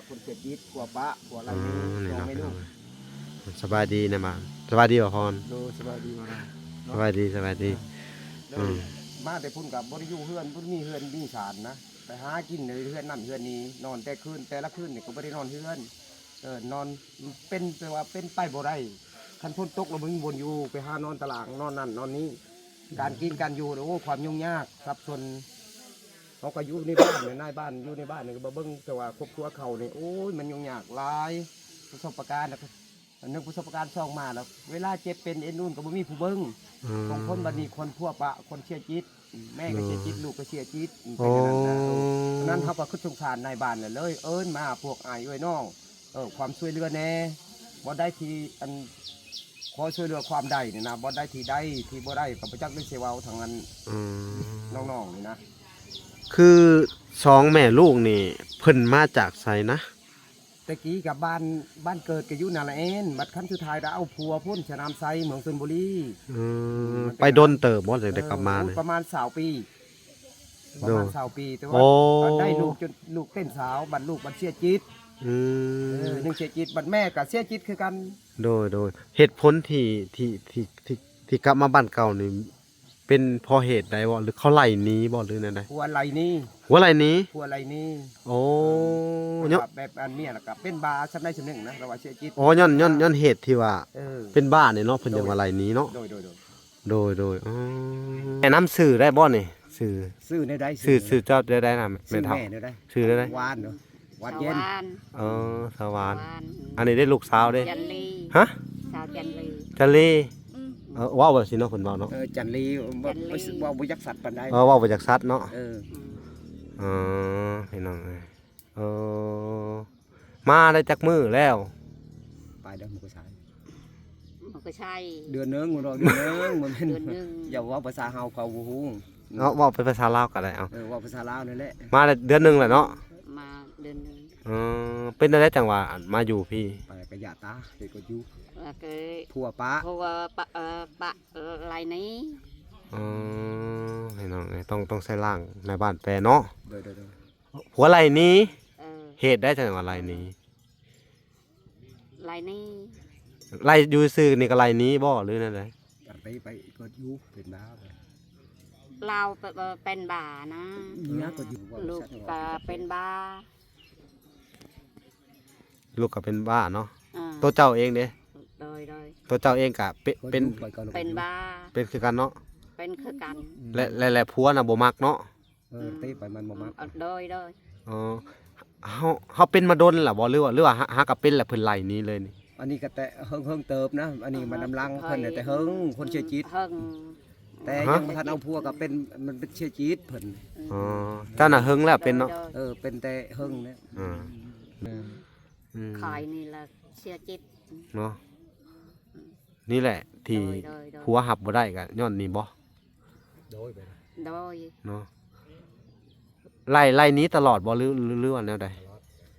คนเสียจิตผัวปะผัวอะไรนี่น้องไม่รู้สบายดีนะบ้านสบายดีบ่พรดูสบายดีมาสบายดีสบายดีมาแต่พุ่นกับบริยูเฮือนพุ่นมีเฮือนมีศาลนะไปหากินในเฮือนนั่นเฮือนนี้นอนแต่คืนแต่ละคืนเนี่ยก็ไม่ได้นอนเฮือนนอนเป็นแปลว่าเป็นไปบ่ได้คันพ้นตกเราบึงบนอยู่ไปหานอนตลาดนอนนั่นนอนนี้การกินการอยู่โอ้ความยุ่งยากซับซ้อนเขาก็อยู่ในบ้านในบ้านอยู่ในบ้านเนี่ยก็บ่เบิ่งแต่ว่าครอบครัวเขาเนี่ยโอ้ยมันยุ่งยากหลายประสบการณ์นะครับนึกประสบการณ์ช่องมาแล้วเวลาเจ็บเป็นเอ็นนู่นก็บ่มีผู้เบิ่งของคนบัดนี้คนพวกปะคนเชียร์จิตแม่ก็เชียร์จิตลูกก็เชียร์จิตเป็นอย่างนั้นนะเพราะนั้นเขาก็คึกสงสารในบ้านเลยเอิ้นมาพวกอ้ายเอ้ยน้องความช่วยเหลือแน่บ่ได้ที่อันขอช่วยเหลือความได้นี่นะบ่ได้ที่ได้ที่บ่ได้ก็บ่จักได้เสียเว้าทางนั้นน้องๆนี่นะคือสองแม่ลูกนี่เพิ่นมาจากไสนะตะกี้กับบ้านเกิดก็อยู่นาละเอ็นบัดคันสุดท้ายได้เอาผัวพุ่นชนามไซเมืองชลบุรีไปโดนเติบบ่จังได้กลับมาประมาณ20 ปีประมาณ20 ปีแต่ว่าได้ลูกจนลูกเต้นสาวบัดลูกบัดเสียจิตยังเสียจิตบัดแม่กับเสียจิตคือกันโดยเหตุผลที่กลับมาบ้านเก่านี่เป็นเพราะเหตุใดบ่หรือเขาไล่หนีบ่หรือนั่นใดผัวไล่นี้ผัวไล่หนีผัวไล่นี้โอ้เนาะแบบอันเมียล่ะก็เป็นบาซำได้ซำนึงนะเราว่าเสียจิตอ๋อย้อนเหตุที่ว่าเป็นบ้านี่เนาะเพิ่นจะว่าไล่หนีเนาะโดยแนะนำสื่อได้บ่นี่สื่อได้สื่อเจ้าได้นำแม่เฒ่าสื่อได้วานเนาะวานเย็นสวานอันนี้ได้ลูกสาวเด้ฮะสาวจันลีจันลีว้าวสิเนาะเพิ่นเว้าเนาะจันลีว่าบ่ยักสัตว์ปานใดว้าวบ่จักสัตว์เนาะพี่น้องมาได้จักมื้อแล้วไปเด้อมันก็ใช่เดือนนึงมันเดือนนึงมันเป็นอย่าว่าภาษาเฮาเขาบ่ฮู้เนาะเว้าเป็นภาษาลาวก็ได้เอาว่าภาษาลาวนั่นแหละมาได้เดือนนึงแหละเนาะมาเดือนนึงเป็นได้จังหวะมาอยู่พี่ไปกะยะตาเฮ็ดก็อยู่ผัวปะลายนี้ให้น้องต้องใส่ล่างในบ้านแปรเนาะผัวไรนี้เหตุได้จังหวะไรนี้ลายนี้ไรอยู่ซื่อนี่ก็ไรนี้บ่หรือนั่นไงไปก็อยู่เป็นบ้าเราเป็นบ้านะลูกก็เป็นบ้าลูกก็เป็นบ้าเนาะตัวเจ้าเองเด้ตัวเจ้าเองกะเป็นบ้าเป็นคือกันเนาะเป็นคือกันและผัวน่ะบ่มักเนาะตีไปมันบ่มักอ๋อเฮาเป็นมาดนล่ะบ่หรือว่าหากับเป็นแล้วเพิ่นไล่นี้เลยนี่อันนี้ก็แต่เฮิงเติบนะอันนี้มันนำลังเพิ่นแต่เฮิงคนเชื่อจิตแต่ยังบ่ทันเอาผัวก็เป็นมันเป็นเชื่อจิตเพิ่นเจ้าน่ะเฮิงแล้วเป็นเนาะเป็นแต่เฮิงเนี่ยคอยนี่ละเชื่อจิตเนาะนี่แหละที่ผัวหับบ่ได้ก็ย้อนนี่บ่โดยเนาะไล่นี้ตลอดบ่หรือว่าแนวใด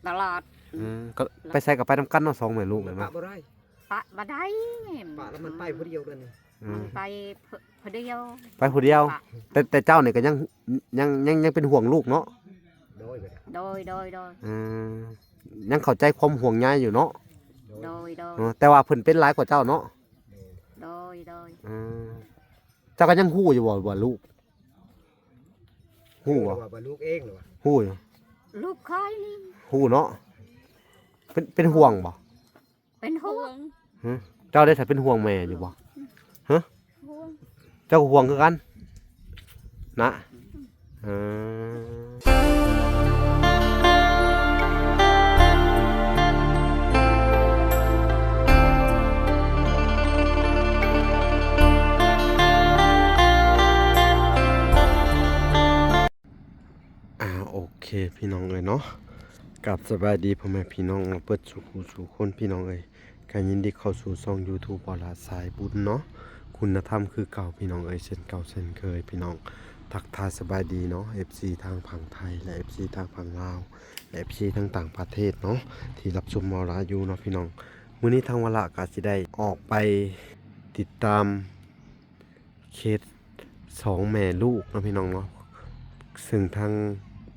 ตลอดก็ไปใส่กับไปนำกันเนาะ2แม่ลูกแม่นบ่ปะบ่ได้ปะบ่ได้ปะแล้วมันไปผู้เดียวเลยนี่มันไปผู้เดียวแต่เจ้านี่ก็ยังเป็นห่วงลูกเนาะโดยยังเข้าใจความห่วงใยอยู่เนาะโดยแต่ว่าเพิ่นเป็นหลายกว่าเจ้าเนาะโดยเจ้าก็ยังฮู้อยู่บ่ลูกฮู้บ่ลูกเองหรอฮู้อยู่ลูกคอยนี่ฮู้เนาะเป็นห่วงบ่เป็นห่วงเจ้าได้ถ้าเป็นห่วงแม่อยู่บ่ฮะเจ้าก็ห่วงคือกันนะโอเคพี่น้องเลยเนาะกับสบายดีพ่อแม่พี่น้องเปิดสู่คนพี่น้องเลยการยินดีเข้าสู่ช่อง YouTube บอลาสายบุญเนาะคุณธรรมคือเก่าพี่น้องเอ้ยเช่นเก่าเช่นเคยพี่น้องทักทายสบายดีเนาะ FC ทางฝั่งไทยและ FC ทางฝั่งลาวและ FC ทางต่างประเทศเนาะที่รับชมบอลาอยู่เนาะพี่น้องมื้อนี้ทางวละก็สิได้ออกไปติดตามเคส2แม่ลูกเนาะพี่น้องเนาะซึ่งทาง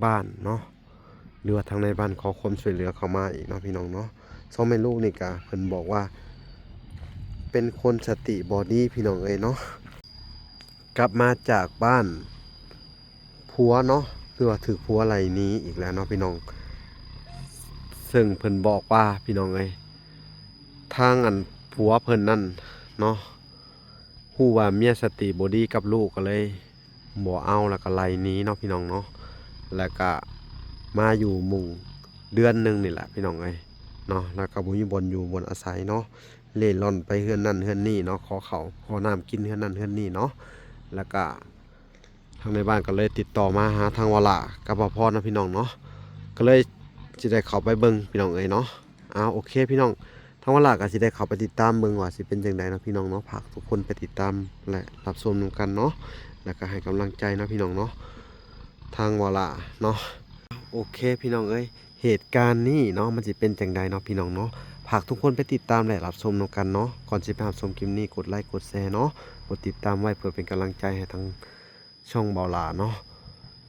บ้านเนาะ หรือว่าทางในบ้านขอความช่วยเหลือเข้ามาอีกเนาะพี่น้องเนาะสองแม่ลูกนี่ก็เพิ่นบอกว่าเป็นคนสติบอดีพี่น้องเอ้ยเนาะกลับมาจากบ้านผัวเนาะหรือว่าถูกผัวไหลหนี้อีกแล้วเนาะพี่น้องซึ่งเพิ่นบอกว่าพี่น้องเอ้ยทางอันผัวเพิ่นนั่นเนาะฮู้ว่าเมียสติบอดีกับลูกก็เลยบ่เอาแล้วก็ไหลหนี้เนาะพี่น้องเนาะแล้วก็มาอยู่หมู่เดือนหนึงนี่แหละพี่น้องเอ้ยเนาะแล้วก็บ่มีบ่อนอยู่บ่อนอาศัยเนาะเล่ร่อนไปเฮือนนั่นเฮือนนี่เนาะขอข้าวขอน้ำกินเฮือนนั่นเฮือนนี่เนาะแล้วก็ทางในบ้านก็เลยติดต่อมาหาทางวลากับพ่อนะพี่น้องเนาะก็เลยสิได้เข้าไปเบิ่งพี่น้องเอ้ยเนาะโอเคพี่น้องทางวลาก็สิได้เข้าไปติดตามเบิ่งว่าสิเป็นจังไดเนาะพี่น้องเนาะฝากทุกคนไปติดตามและรับชมนำกันเนาะแล้วก็ให้กำลังใจเนาะพี่น้องเนาะทางวลาเนาะโอเคพี่น้องเอ้ยเหตุการณ์นี้เนาะมันสิเป็นจังไดเนาะพี่น้องเนาะฝากทุกคนไปติดตามและรับชมนำกันเนาะก่อนสิไปรับชมคลิปนี้กดไลค์กดแชร์เนาะกดติดตามไว้เพื่อเป็นกำลังใจให้ทางช่องเบาหลาเนาะ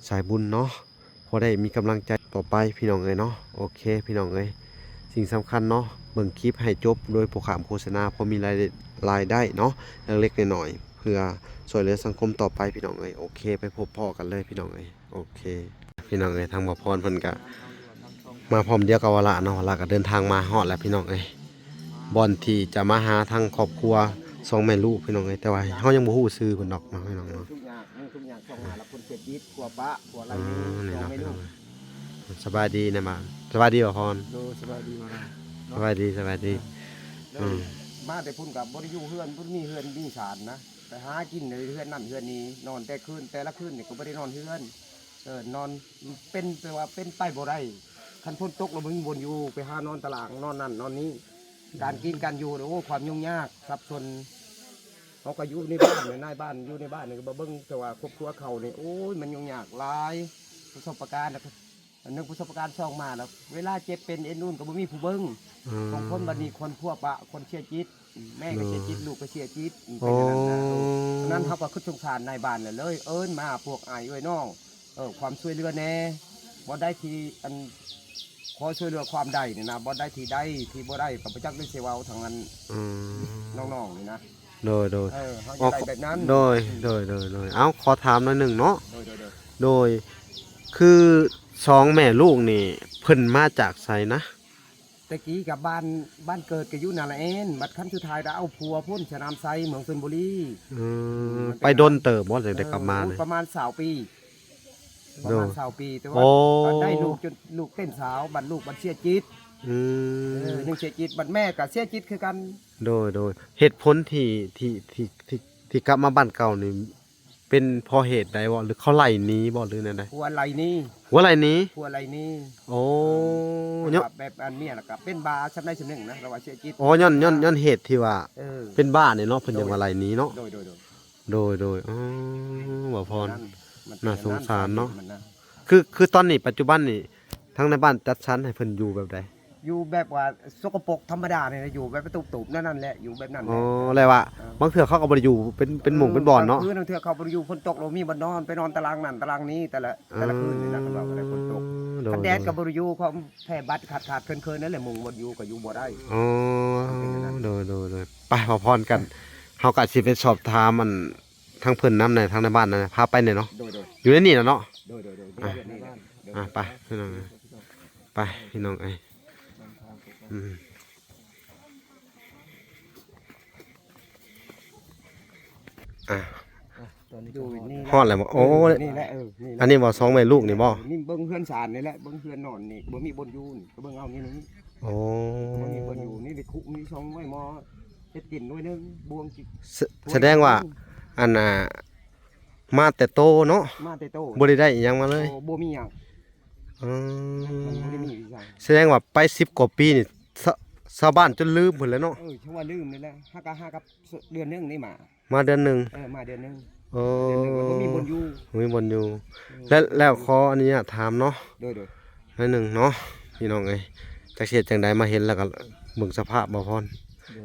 สายบุญเนาะพอได้มีกำลังใจต่อไปพี่น้องเอ้ยเนาะโอเคพี่น้องเอ้ยสิ่งสำคัญเนาะเบิ่งคลิปให้จบโดยโปรขามโฆษณาพอมีรายได้เนาะเล็กๆน้อยๆเพื่อช่วยเหลือสังคมต่อไปพี่น้องเอ้ยโอเคไปพบพ่อกันเลยพี่น้องเอ้ยโอเคพี่น้องเอ้ยทางบ่พรเพิ่นก็มาพร้อมเดียวกับวลาเนาะวลาก็เดินทางมาฮอดแล้วพี่น้องเอ้ยบ่อนที่จะมาหาทางครอบครัวสองแม่ลูกพี่น้องเอ้ยแต่ว่าเฮายังบ่ฮู้ชื่อเพิ่นดอกเนาะพี่น้องเนาะ ทุกอย่างช่องงานแล้วคนเสียชีวิตกลัวปะกลัวอะไร นี่ นี่ เนาะ ไม่ พี่น้ รู้ องสบายดีนะมาสบายดีบ่พร ดูสบายดีมา สบายดีสบายดี มาแต่พุ่นกับบริยูเฮือนพุ่นมีเฮือนมีศาลนะไปหากินในเฮือนนั่นเฮือนนี้นอนแต่คืนแต่ละคืนเนี่ยก็ไม่ได้นอนเฮือนนอนเป็นแปลว่าเป็นไปบ่ได้คันพ้นตกเรามึงบนอยู่ไปหานอนตลาดนอนนั่นนอนนี้การกินการอยู่โอ้ความยุ่งยากสับสนเขาก็อยู่ในบ้านเนี่ยนายบ้านอยู่ในบ้านเนี่ยก็บ่เบิ่งแต่ว่าครอบครัวเขาเนี่ยโอ้ยมันยุ่งยากหลายประสบการณ์แล้วก็อันนึงประสบการณ์ช่องมาแล้วเวลาเจ็บเป็นเอ็นนู่นก็บ่มีผู้เบิ่ง ของคนบัดนี้คนทั่วปะคนเชียร์จิตแม่ก็เชียร์จิตลูกก็เชียร์จิตเป็นอย่างนั้นนะเพราะนั้นเขาก็ขึ้นสงสารนายบ้านเลยเอิ้นมาพวกอายเอ้ยน้องความช่วยเหลือแน่บ่ได้ที่อันขอช่วยเหลือความใดนี่นะบ่ได้ที่ใดที่บ่ได้กับพระจักได้เสวาทางนั้นน้องๆนี่นะ โดยเขาจะได้แบบนั้น โดยเอ้าขอถามหน่อยหนึ่งเนาะ โดย คือสองแม่ลูกนี่เพิ่นมาจากไสนะ ตะกี้กับบ้านเกิดก็อยู่นาละเอ็นบัดครั้งสุดท้ายได้เอาผัวพุ่นชะนามไซเมืองชลบุรี ไปดนเติบบ่ได้กลับมาเนี่ย ประมาณ20 ปีประมาณ20 ปีแต่ว่า โอ้ ได้ลูกจนลูกเต้นสาวบัดลูกบัดเสียจิตหนึ่งเสียจิตบัดแม่กับเสียจิตคือกัน โดยเหตุผลที่กลับมาบ้านเก่านี่เป็นเพราะเหตุใดบ่หรือเขาไล่หนีบ่หรือแนวใด ผัวอะไรนี่ หัวไล่หนี ผัวอะไรนี่ โอ้ แบบอันเนี้ยแหละครับเป็นบาชำได้ชำหนึ่งนะเราว่าเสียจิต ย้อนเหตุที่ว่า เออ เป็นบ้าเนี่ยเนาะเพิ่นยังว่าไล่หนีเนาะ โดย โดยบ่พร มัน น่าสงสารเนาะ มั คือตอนนี้ปัจจุบันนี่ทั้งในบ้านจัดชั้นให้เพิ่นอยู่แบบใด อยู่แบบว่าสกปรกธรรมดาเนี่ยนะอยู่แบบตุบๆนั่นแหละอยู่แบบนั้นแห อ๋อ ละ แล้วว่าบางเทื่อเขาก็บ่ได้อยู่เป็นหมู่เป็นบ่อนเนาะ คืนางเทื่อเขาไปอยู่ฝนตกเรามีบ่นอนไปนอนตารางนั่นตารางนี้แต่ละคืนนี่นะเขาบอกว่าได้ฝนตก โดย คันแดดกับบริยูเขาแพ้บัตรขาดเคินนั่นแหละมุงบริยูก็อยู่บ่ได้ อ๋อโดยไปขอพรกันเฮาก็สิไปสอบถามมันทางเพิ่นนำในทางในบ้านนั่นน่ะพาไปเนี่ยเนาะ โดย อยู่ในนี่น่ะเนาะ นี่แหละ ไปพี่น้องไปพี่น้องเอ้ยอยู่นี่ ฮอดแล้วบ่โอ้ นี่แหละนี่ อันนี้บ่สองแม่ลูกนี่บ่ นี่เบิ่งเฮือนศาลนี่แหละเบิ่งเฮือนนอนนี่บ่มีบนอยู่นี่ก็เบิ่งเอานี่นึง โอ้ บ่มีบนอยู่นี่ได้คุมีช่องไว้หมอเฮ็ดกินด้วยนึงบวงกิน แสดงว่าอันน่ะมาแต่โตเนาะ มาแต่โต บ่ได้อิหยังมาเลย บ่มีหยัง อื มันบ่ได้ ม มีอีหยัง แสดงว่าไป10กว่าปีนี่ชาวบ้านจนลืมหมดแล้วเนาะ ช่วงว่าลืมนี่แหละห้ากับเดือนนึงนี่มา มาเดือนหนึง มาเดือนนึง โอ้ เดือนนึงมันบ่มีบนอยู่ มีบนอยู่แล้วขออันนี้ถามเนาะ โดย หน่อยหนึงเนาะพี่น้องเอ้ยจักเสียจังใดมาเห็นแล้วก็เบิ่งสภาพบ่พร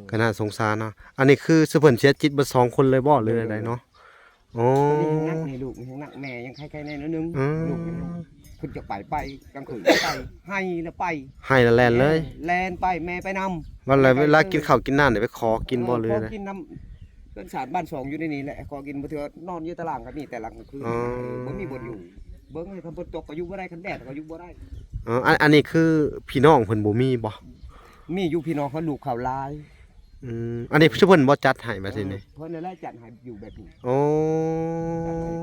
ก็น่าสงสารเนาะอันนี้คือสิเพิ่นเสียจิตเบิดสองคนเลยบ่หรือใดๆเนาะโอ้ นี่ยังนักนี่ลูกยังนักแม่ยังใครๆแน่นิดนึงลูกยัง ขึ้นจากไปกลางคืนไปให้แล้วไป ให้ละแลนเลย แลนไปแม่ไปนำ วันไรเวลากินข้าวกินน้ำเนี่ยไปขอกินบ่เลย ขอ นะ กินน้ำเพื่อนสารบ้านสองอยู่ในนี้แหละขอกินบ่เถื่อนอนอยู่ตารางก็มีแต่หลังกลางคืน อ๋อ บ่มีบ่อยู่เบิ่งให้ทำฝนตกก็อยู่บ่ได้คันแดดก็อยู่บ่ได้ อ๋ออันนี้คือพี่น้องเพิ่นบ่มีบ่ มีอยู่พี่น้องเขาลูกเขาหลาย อันนี้ชื่อเพิ่นบ่จัดให้แบบนี้นี่ เพิ่นนั่นแหละจัดให้อยู่แบบนี้ โอ้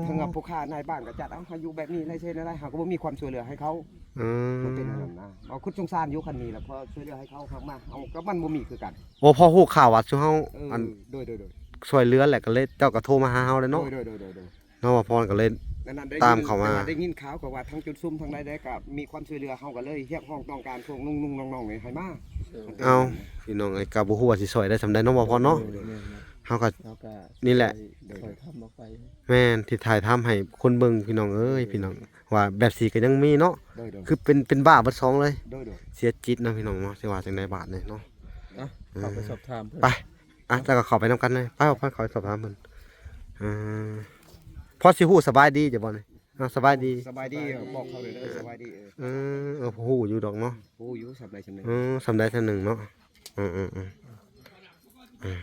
ทั้งกับผู้ค้านายบ้านก็จัดเอาให้อยู่แบบนี้ได้เช่นอะไรหากว่ามีความช่วยเหลือให้เขา อืม มันเป็นอย่างนั้นนะเอาคุณสงสารอยู่คันนี้แหละพอช่วยเหลือให้เขาข้างมาเอาก็มันบ่มีคือกัน โอ้พอฮู้ข่าวว่าซุเฮา อั อัน โดย ช่วยเหลือแหละก็เลยเจ้าก็โทรมาหาเฮาเลยเนาะ โดย เนาะว่าพรก็เลย นั่นๆได้ ตามเข้ามา ได้ยินข่าวก็ว่าทั้งจุดซุ่มทั้งใดๆก็มีความช่วยเหลือเฮาก็เลยเรียกห้องต้องการพวกนุ่งๆน้องๆนี่ให้มา เอาพี่น้องไอ้ก็บ่ฮู้ว่าสิช่วยได้สำใดเนาะว่าพรเนาะเฮาก็ เราก็ นี่แหละ คอยทำออกไป แม่นที่ถ่ายทำให้คนเบิ่งพี่น้องเอ้ยพี่น้องว่าแบบสีก็ยังมีเนาะ โดย คือเป็นบ้าเบิดสองเลย โดย เสียจิตนะพี่น้องเนาะสิว่าจังไดบาทนี่เนาะ เนาะเราไปสอบถามเพื่อน ไปแล้วก็เข้าไปนํกันเลยไปเอาไปขอสอบถามเพิ่นอ่าพอสิฮู้สบายดีจ้ะบ่นี่สบายดี สบายดีบอกเขาเลยสบายดี ฮู้อยู่ดอกเนาะ โอ้อยู่สบายสำนึก สำได้ท่านหนึ่งเนาะ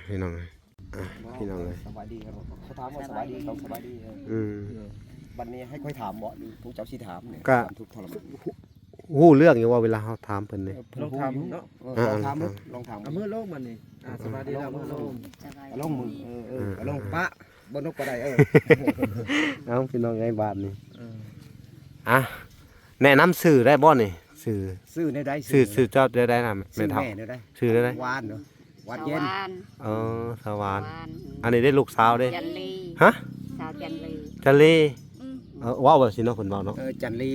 พี่น้องเลยพี่น้องเลย สบายดีครับเขาถามว่าสบายดีเขาสบายดี วันนี้ให้ค่อยถามบ่หรือพวกเจ้าสิถามเนี่ยถามทุกทรมาน ฮู้เรื่องอยู่ว่าเวลาเขาถามเพิ่นนี่ ลองถามเนาะ ลองถามลองถาม เอามือโลกมันนี่สบายดีแล้วมือโลก สบาย ลองมือลองปะบนนกก็ได้เอาพี่น้องไงบาทนี่แนะนำสื่อได้บ่นี่สื่อ ซื้อในได้ สื่อเจ้าได้นะ ซื้ แม่ อ เฒ่า แม่ได้ สื่อได้ หวานเนาะหวาน ส เย็น วาน สวาน สวาน อันนี้ได้ลูกสาวเด้ จันลี ฮะ สาวจันลี จันลีว้าวแบบสิเนาะเพิ่นเว้าเนาะ จันลี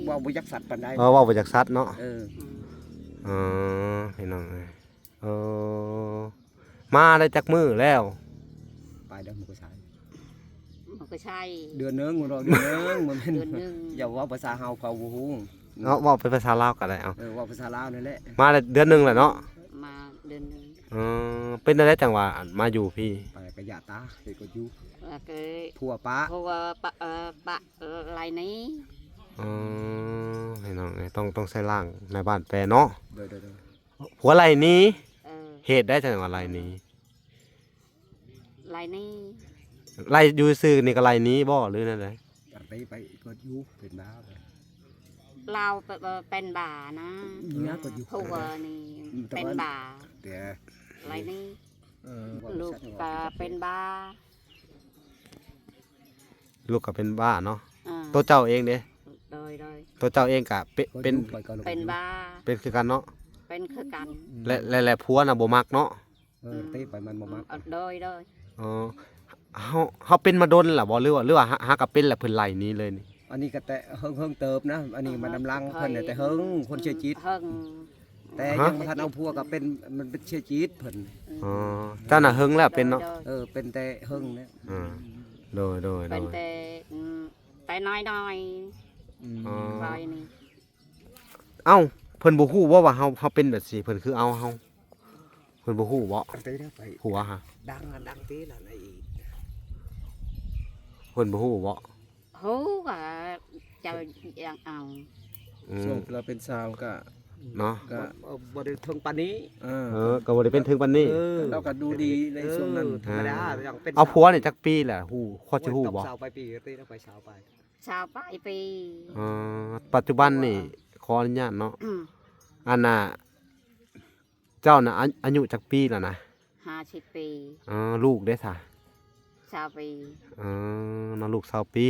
ว่าบ่ยักสัตว์ปานใด ว้าวไปจากสัตว์เนาะ พี่น้องมาได้จักมื้อแล้ว ไปเด้อมันก็ใช่ มันก็ใช่ เดือนนึงมันเดือนนึงมันเป็น เดือนหนึง อย่าว่าภาษาเฮาเขาบ่ฮู้ เว้าเป็นภาษาลาวก็ได้เอา ว่าภาษาลาวนั่นแหละ มาได้เดือนหนึงแหละเนาะ มาเดือนหนึง เป็นได้จังหวะมาอยู่พี่ ไปกะยาตาไปก็อยู่ แล้วก็ ทั่วป้า เพราะว่าปะลายนี้ พี่น้องต้องใส่ล่างในบ้านแปรเนาะ เด้อ หัวไหล่นี้ เออ เหตุได้จังหวะไหล่นี้ ลายนี้ ไหล่อยู่ซื่อนี่ก็ไหล่นี้บ่หรือนั่นได ไปก็อยู่เป็นบ้า เราเป็นบ่านะ เนี้ยก็อยู่ เพราะว่านี่เป็นบ่า แต่ ลายนี้ลูกก็เป็นบ้า ลูกก็เป็นบ้าเนาะ อ่า ตัวเจ้าเองเด้ โดย ตัวเจ้าเองก็เป็น เป็นบ้า เป็นคือกันเนาะ เป็นคือกัน และผัวน่ะบ่มักเนาะ ตีไปมันบ่มัก โดย อ๋อเฮาเป็นมาดนล่ะบ่หรือว่าหาก็เป็นแล้วเพิ่นไหล่นี้เลยนี่ อันนี้ก็แต่เฮิงเติบนะอันนี้มันนำลังเพิ่นแต่เฮิงคนเชื่อจิต เฮิง แต่ยังบ่ทันเอาพัวก็เป็นมันเป็นเชื่อจิตเพิ่น อ๋อเจ้าน่ะหึงแล้วเป็นเนาะ เป็นแต่เฮิงเนี่ย โดย เป็นแต่น้อยๆลอยนี่ เอ้าเพิ่นบ่ฮู้ว่าเฮาเป็นแบบสิเพิ่นคือเอาเฮาเพิ่นบ่ฮู้บ่ ตีได้ไป ฮู้ว่าฮะ ดังตีล่ะในอีก เพิ่นบ่ฮู้บ่ ฮู้ว่าเจ้าอย่างเอา ส่งเราเป็นสาวก็ เนาะ ก็ บ่ได้ถึงปานนี้ ก็บ่ได้เป็นถึงปานนี้ เราก็ดูดีในช่วงนั้น ธรรมดาอย่างเป็น เอาผัวนี่จักปีแหละฮู้พอจะฮู้บ่ สาวไปปีตีแล้วไปสาวไป ชาวปลายปี ปัจจุบันนี่ขออนุญาตเนาะอันน่ะเจ้าน่ะอายุจักปีแล้วนะ 50 ปี ลูกเด้ซะ ชาวปี น้องลูก20 ปี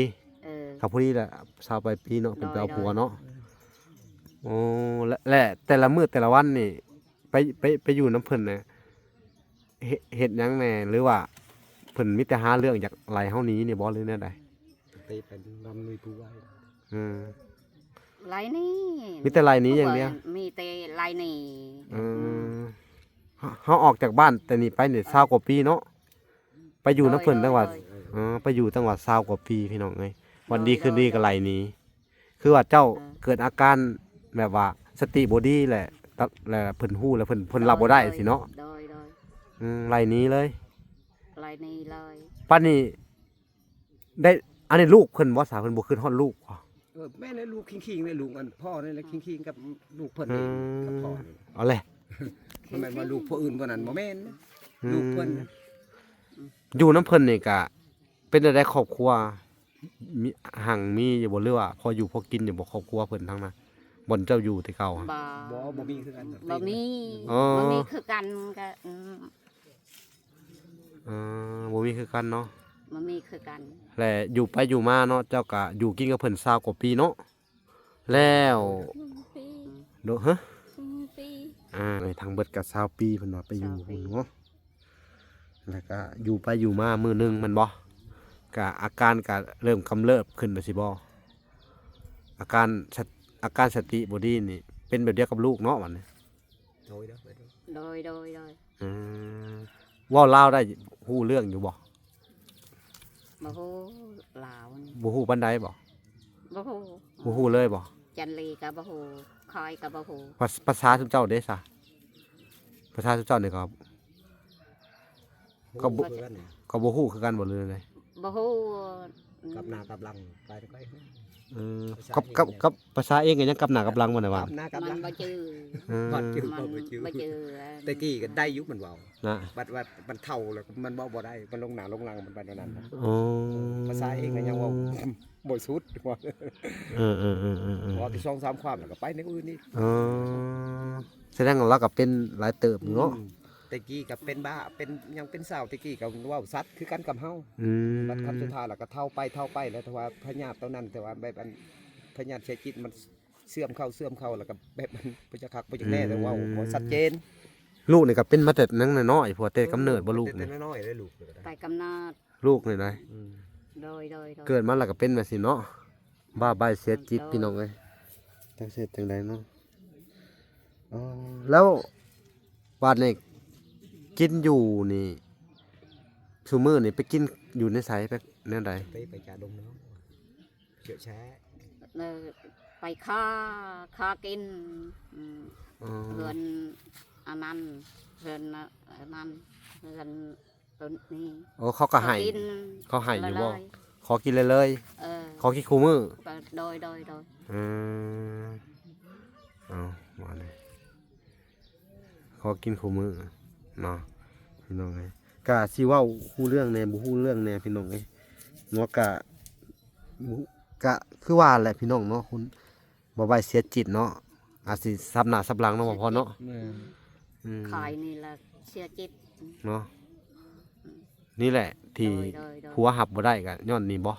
ครับพอดีแหละ20ปลายปีเนาะเพิ่นไปเอาผัวเนาะโอ้และแต่ละมื้อแต่ละวันนี่ไปอยู่น้ำเพิ่นน่ะเฮ็ดหยังแหน่หรือว่าเพิ่นมีแต่หาเรื่องอยากไล่เฮาหนีนี่บ่หรือแนวใด ตีเป็นนำมีผู้ไว้ ลายนี้ มีแต่ไล่หนีอย่างเดียว มีแต่ลายนี้ เฮาออกจากบ้านแต่นี่ไปนี่20กว่าปีเนาะไปอยู่น้ำเพิ่นตั้งว่าไปอยู่ตั้งว่า20กว่าปีพี่น้องเอ้ยวันดีคืนดีก็ไล่หนีคือว่าเจ้าเกิดอาการแบบว่าสติบ่ดีแหละแล้วเพิ่นฮู้แล้วเพิ่นรับบ่ได้สิเนาะ โดย ไล่หนีเลย ลายนี้เลย ปานนี้ได้อันนี้ลูกเพิ่นบ่สาเพิ่นบ่ขึ้นฮอดลูกบ่ แม่นี่ลูกคิงๆนี่ลูกอันพ่อนี่แหละคิงๆกับลูกเพิ่นเองกับพ่อนี่ เอาแหละ มันแม่นว่าลูกผู้อื่นบ่นั่นบ่แม่นนะลูกเพิ่นนะ อยู่น้ำเพิ่นนี่ก็เป็นได้ครอบครัวมีห่างมีอยู่บ่หรือว่าพออยู่พอกินอยู่บ่ครอบครัวเพิ่นทั้งนั้นบ่อนเจ้าอยู่แต่เก่าอะ บ่มีคือกัน บ่มี อ๋อ บ่มีคือกันก็บ่มีคือกันเนาะ บ่มีคือกัน และอยู่ไปอยู่มาเนาะเจ้าก็อยู่กินกับเพิ่น20กว่าปีเนาะแล้วโดฮะทางเบิดก็20ปีเพิ่นว่าไปอยู่พุ่นเนาะแล้วก็อยู่ไปอยู่มามื้อหนึงมันบ่ก็อาการก็เริ่มกำเริบขึ้นแล้วสิบ่อาการสติบ่ดีนี่เป็นแบบเดียวกับลูกเนาะบัดนี้ โดยเด้อ โดยอืมเว้าลาวได้ฮู้เรื่องอยู่บ่ บ่ฮู้ลาวนี่ บ่ฮู้ปานใดบ่ บ่ฮู้ บ่ฮู้เลยบ่ จันลีก็บ่ฮู้คอยก็บ่ฮู้ ภาษาซุเจ้าเด้ซะภาษาซุเจ้านี่ก็บ่ฮู้คือกันบ่เลยเลย บ่ฮู้ กับหน้ากับหลังไปไป กับภาษาเองก็ยังกับหน้ากับหลังบ่ได้ว่า กับหน้ากับห มั ลั น ง บ่จื้อ บ่จื้อ มัน บ่จื้อ บ่จื้อ ตะกี้ก็ได้อยู่มันเว้า นะ บัดว่ามันเฒ่าแล้วมันเว้าบ่ได้มันลงหน้าลงหลังมันไปเท่านั้นนะ อ๋อ ภาษาเองก็ยังเว้าบ่สุดว่า เออ ว่าที่2-3ความแล้วก็ไปในอื่นนี่ อ๋อแสดงว่าเราก็เป็นหลายเติบอยู่เนาะ ตะกี้ก็เป็นบ้าเป็นยังเป็นสาวตะกี้ก็เว้าสัตว์คือกันกับเฮา อืม บัดคำสุดท้ายแล้วก็เท่าไปแล้วแต่ว่าพญาติเท่านั้นแต่ว่าแบบอันพญาติเสียจิตมันเสื่อมเข้าแล้วก็แบบมันบ่จะคักบ่จะแน่แต่ว่าบ่ชัดเจน ลูกนี่ก็เป็นมาแต่นังน้อยๆพอแต่กำเนิดบ่ลูก แต่ นี่ น้อยๆเลยลูกเลยก็ ไป ได้ กำเนิด ลูกนี่ได้ โดย เกิดมาแล้วก็เป็นแบบสิเนาะบ้าใบเสียจิตพี่น้องเอ้ยจังเสร็จจังไดเนาะอ๋อแล้วบาดนี่กินอยู่นี่ซุมื้อนี่ไปกินอยู่ในไสไปแนวใด ไปจ่าดงเนาะเชื่อแช้ เออไปค่ากินอ๋อ เรือนอันนั้นเรือนอันนั้นเรือนต้นนี้ โอ้เขาก็ให้ กิน เขาให้อยู่บ่ เลย ขอกินเลย เออ ขอกินคู่มื้อ โดย อืมเอาว่าเลยขอกินคู่มื้อเนาะพี่น้องเอ้ยกะสิเว้าฮู้เรื่องแหน่บ่ฮู้เรื่องแหน่พี่น้องเอ้ยเนาะกะคือว่าแหละพี่น้องเนาะคุณบ่ไว้เสียจิตเนาะอาจสิซับหน้าซับหลังเนาะบ่พอเนาะ แม่น อืม คอยนี่ละเชื่อจิต เนาะนี่แหละที่ โดย ผัวหับบ่ได้ก็ย้อนนี่บ่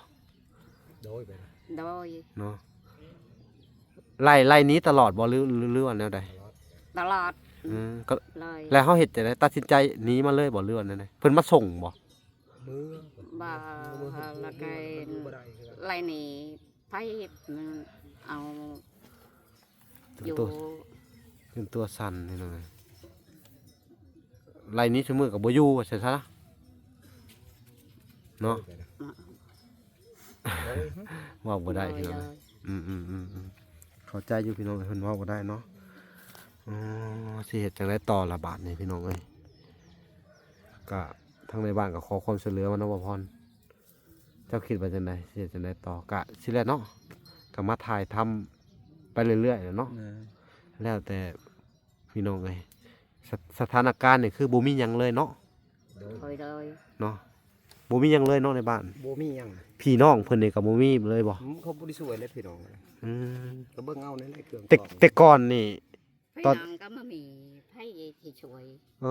โดยไปนะ โดย เนาะไล่หนี้ตลอดบ่หรือว่าแนวใด ตลอด ก็ เลย แล้วเฮาเฮ็ดจังไดตัดสินใจหนีมาเลยบ่หรือว่าแนวใดเพิ่นมาส่งบ่ มือ บ่แล้วก็ไรนี่ไผเอาอยู่ เป็นตัวสั่นนี่น้องไล่หนี้ซุมื้อก็บ่อยู่ว่าซั่นซะเนาะว่าบ่ได้พี่น้อง เข้าใจอยู่พี่น้องเพิ่นเว้าบ่ได้เนาะอ๋อสิเฮ็ดจังไดต่อละบาดนี่พี่น้องเอ้ยก็ทางในบ้านก็ขอความช่วยเหลือมาเนาะบ่พรเจ้าคิดว่าจังไดสิเฮ็ดจังไดต่อกะสิแลเนาะก็มาถ่ายทำไปเรื่อยๆเนาะ นะ แล้วแต่พี่น้องเอ้ยสถานการณ์นี่คือบ่มีหยังเลยเนาะ โดย เนาะบ่มีหยังเลยเนาะในบ้าน บ่มีหยัง พี่น้องเพิ่นนี่ก็บ่มีเลยบ่ เขาบ่ได้ช่วยเลยพี่น้อง อืม ก็เบิ่งเอานั่นแหละเครื่อง แต่ก่อนนี่ พี่ ตอน น้องก็มามีไผที่ช่วย เอ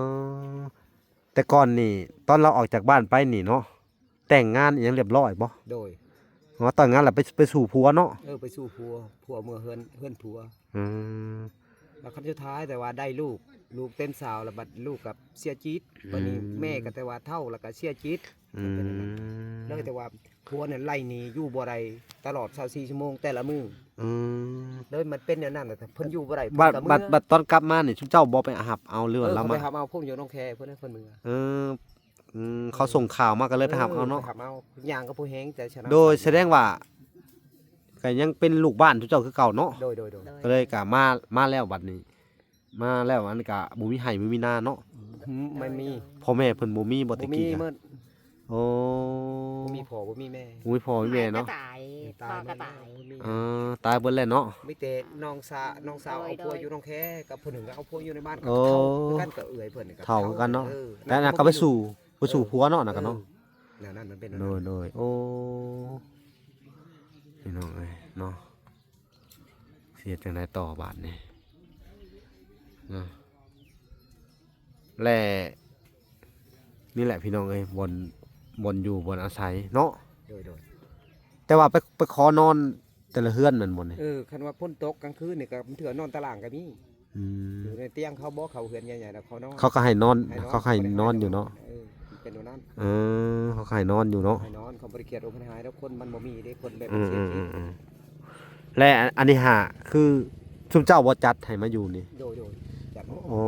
อแต่ก่อนนี่ตอนเราออกจากบ้านไปนี่เนาะแต่งงานอหยังเรียบร้อยบ่ โดย อ๋อตอนงานเราไปสู่ผัวเนาะ ไปสู้ผัวเมื่อเฮือนผัว อืม แล้วครั้งสุดท้ายแต่ว่าได้ลูกเต็มสาวแล้วบัดลูกกับเสียจิตวันนี้แม่ก็แต่ว่าเท่าแล้วก็เสียจิต อืม เลยแต่ว่าผัวเนี่ยไล่หนีอยู่บ่ได้ตลอด24ชั่วโมงแต่ละมื้อ อืม เลยมันเป็นอย่างนั้นแต่เพิ่นอยู่บ่ได้ บัดตอนกลับมานี่ชุมเจ้าบ่ไปหับเอาเรื่อง เรา เรา ไป มา หับเอาพุ่มอยู่น้องแคเพิ่นให้เพิ่นมือ เออเขาส่งข่าวมาก็เลยไปหับเอาเนาะ ไปหับเอาย่างก็ผู้แฮงแต่ชนะ โดยแสดงว่าก็ยังเป็นลูกบ้านชุมเจ้าคือเก่าเนาะ โดย ก็เลยก็มาแล้วบัดนี้ มาแล้วอันนี้ก็บ่มีไห้บ่มีนาเนาะ ไม่มี พ่อแม่เพิ่นบ่มีบ่ บ่ ตะ มี กี้ เมื่ ก็ อ โอ้ บ่มีพ่อบ่มีแม่ อุ้ยพ่อมีแม่เนาะ ก็ตายพ่อก็ตาย ตายเบิดแล้วเนาะ มีแต่น้องสาวเอาผัวอยู่น้องแค่กับผู้หนึ่งก็เอาผัวอยู่ในบ้าน โอ้ เท่ากันก็เอื้อยเพิ่นนี่ก็ เท่ากันเนาะ ออ แต่อันนั้นก็ไปสู่ผัวเนาะน่ะก็เนาะ แนวนั้นมันเป็น โดยโอ้พี่น้องเอ้ยเนาะเสียจังไดต่อบาดนี่เนาะและนี่แหละพี่น้องเอ้ยบนอยู่บนอาศัยเนาะ โดย แต่ว่าไปขอนอนแต่ละเฮือนนั่นบ่นี่ คันว่าพ่นตกกลางคืนนี่ก็มันเถื่อนอนตารางก็มี อืม อยู่ในเตียงเขาบ่เขาเฮือนใหญ่ๆแล้วเขานอน เขาก็ให้นอนเขาก็ให้นอนอยู่เนาะ มันเป็นแบบนั้น เขาก็ให้นอนอยู่เนาะ ให้นอนเขาบ่ได้เครียดอกหายแล้วคนมันบ่มีเด้คนแบบ อื เสียชีวิต มและอันนี้หาคือชุมเจ้าบ่จัดให้มาอยู่นี่ โดยจัด โอ้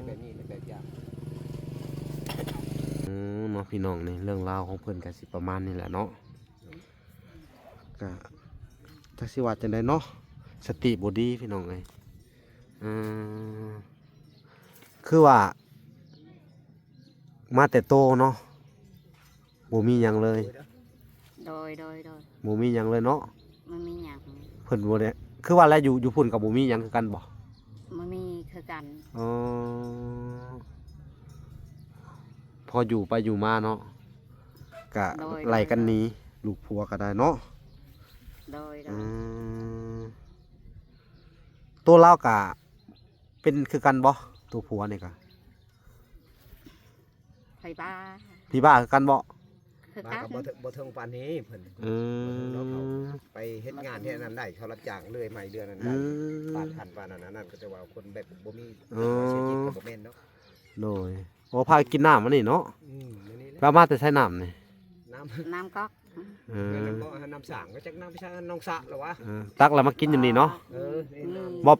แบบนี้แบบอย่าง เนาะพี่น้องนี่เรื่องราวของเพิ่นก็สิประมาณนี้แหละเนาะก็จักสิว่าจังได๋เนาะสติบ่ดีพี่น้องเอ้ยคือว่า มาแต่โตเนาะบ่มีหยังเลย โดย บ่มีหยังเลยเนาะ มันมีหยัง เพิ่นบ่ได้คือว่าแล้วอยู่พุ่นก็บ่มีหยังคือกันบ่ มันมีคือกัน อ๋อพออยู่ไปอยู่มาเนาะก็ไล่กันหนีลูกผัวก็ได้เนาะ โดย ตัวเราก็เป็นคือกันบ่ตัวผัวนี่ก็ ไฟบ้า พี่บ้าคือกันบ่ คือ มา กัน ก็บ่ถึงปานนี้เพิ่น อืม ไปเฮ็ดงานที่นั้นได้เขารับจ้างเลยใหม่เดือนนั้น อื ได้ ม ปานทันปานนั้นก็จะว่าคนแบบบ่มี อ๋อ เสียชีวิตก็บ่แม่นเนาะ โดยโอ้พากินน้ำมันนี่เนาะ อันนี้แหละ แล้วมาแต่ใช้น้ำนี่ น้ำ น้ำก๊อก เอ นั่น อ บ่น้ำสางก็จักน้ำพิชาน้องสะเหรอวะ ตักแล้วมากินอยู่นี่เนาะ นี่น้ำ บ่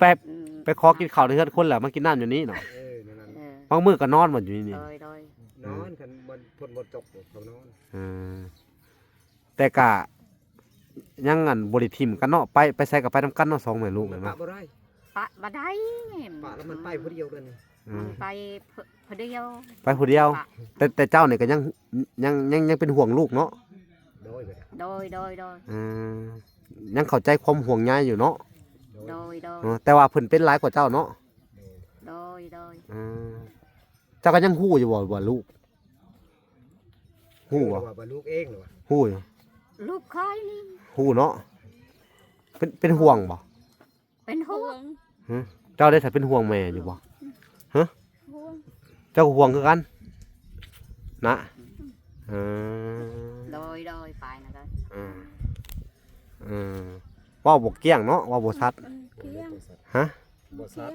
ไปขอกินข้าวในเฮือนคนแล้วมากินน้ำอยู่นี่เนาะ นั่น บางมื้อก็นอนหมดอยู่นี่ โดย นอนกันบนพ่นบ่ตกเขานอน เออแต่กะยังงั้นบ่ได้ทิ่มกันเนาะไปใส่กับไปนํกันเนาะสองแม่ลูก มัน แม่น ปะ บ่ บ่ได้ ปะบ่ได้ ปะแล้วมันไปผู้เดียวเลยนี่ มันไปพอเดียว ไปผู้เดียว ปะ แต่เจ้านี่ก็ยังเป็นห่วงลูกเนาะ โดยไป โดย ยังเข้าใจความห่วงใยอยู่เนาะ โดย แต่ว่าเพิ่นเป็นหลายกว่าเจ้าเนาะ โดย เจ้าก็ยังฮู้อยู่บ่ว่าลูกฮู้บ่ ว่าลูกเองเหรอวะ ฮู้อยู่ ลูกคอยนี่ ฮู้เนาะเป็นห่วงบ่ เป็นห่วง เจ้าได้ถ้าเป็นห่วงแม่อยู่บ่ฮะเจ้าก็ห่วงคือกันนะเออ โดยไปนะก็ ว่าบ่เกี้ยงเนาะว่าบ่ชัดฮะ บ่ซัด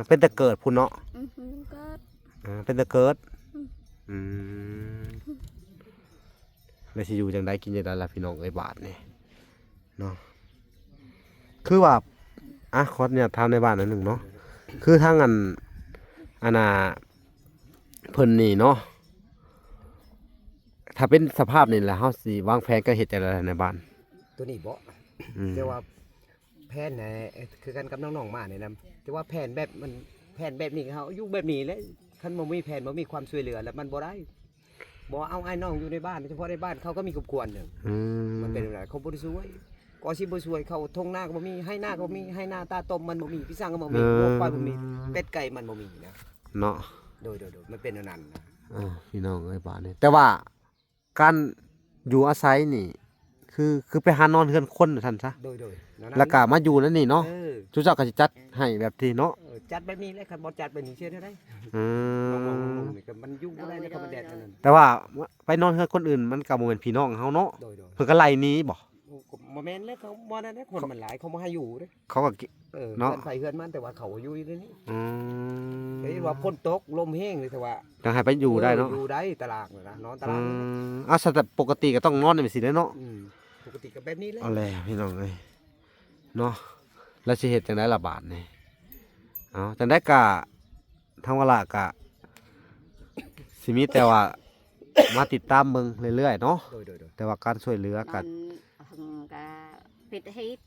เป็นแต่เกิดพุ่นเนาะ ก็ เป็นแต่เกิดแล้วสิอยู่จังไดกินจังไดล่ะพี่น้องเอ้ยบาทนี่เนาะคือว่าขอเนี่ยถามในบ้านอันหนึงเนาะคือทางอันน่ะเพิ่นนี่เนาะถ้าเป็นสภาพนี่แหละเฮาสิวางแผนก็เฮ็ดจังไดในบ้าน ตัวนี้บ่แต่ว่าแผนน่ะคือกันกับน้องๆมานี่นะแต่ว่าแผนแบบมันแผนแบบนี้เขาอยู่แบบนี้แหละคันบ่มีแผนบ่มีความช่วยเหลือแล้วมันบ่ได้บ่เอาไอ้น้องอยู่ในบ้านเฉพาะในบ้านเขาก็มีครอบครัวนึงมันเป็นแบบนั้นเขาบ่ได้ช่วยก็สิบ่ช่วยเขาทงหน้าก็บ่มีให้หน้าก็บ่มีให้หน้าตาต้มมันบ่มีพี่สั่งก็บ่มีพวกควายบ่มีเป็ดไก่มันบ่มีนะ เนาะ โดยมันเป็นแบบนั้นนะ พี่น้องเอ้ยบาทนี่แต่ว่าการอยู่อาศัยนี่ คือไปหานอนเฮือนคนท่านซะ โดยแล้วก็มาอยู่นั่นนี่เนาะ เออ จุเจ้าก็สิจัดให้แบบที่เนาะ จัดแบบนี้แหละครับบ่จัดแบบนี้เชื่อได้ อื น้อง ม ๆนี่ก็มันยุ่งบ่ได้ในคำแดดนั่น แต่ว่าไปนอนเฮือนคนอื่นมันก็บ่แม่นพี่น้องเฮาเนาะ โดย เพิ่นก็ไล่หนี้บ่ บ่แม่นแล้วเขาบ่ได้คนมันหลายเขาบ่ให้อยู่เด้ เขาก็ เนาะ เนาะไฟเฮือนมันแต่ว่าเขาอยู่ในนี้ อืม เฮ้ยว่าฝนตกลมแห้งเลยแต่ว่า จังให้ไปอยู่ได้เนาะ อยู่ได้ตารางน่ะนะนอนตาราง แต่ปกติก็ต้องนอนจังซี่เด้เนาะ ปกติก็แบบนี้แหละ เอาแหละพี่น้องเอ้ยเนาะแล้วสิเฮ็ดจังได๋ล่ะบาดนี่เอาจังได๋ก็ทางว่าละก็สิมีแต่ว่า มาติดตามเบิ่งเรื่อยๆเนาะ โดย แต่ว่าการช่วยเหลือ มั กัน นหึงก็ปิดฮิต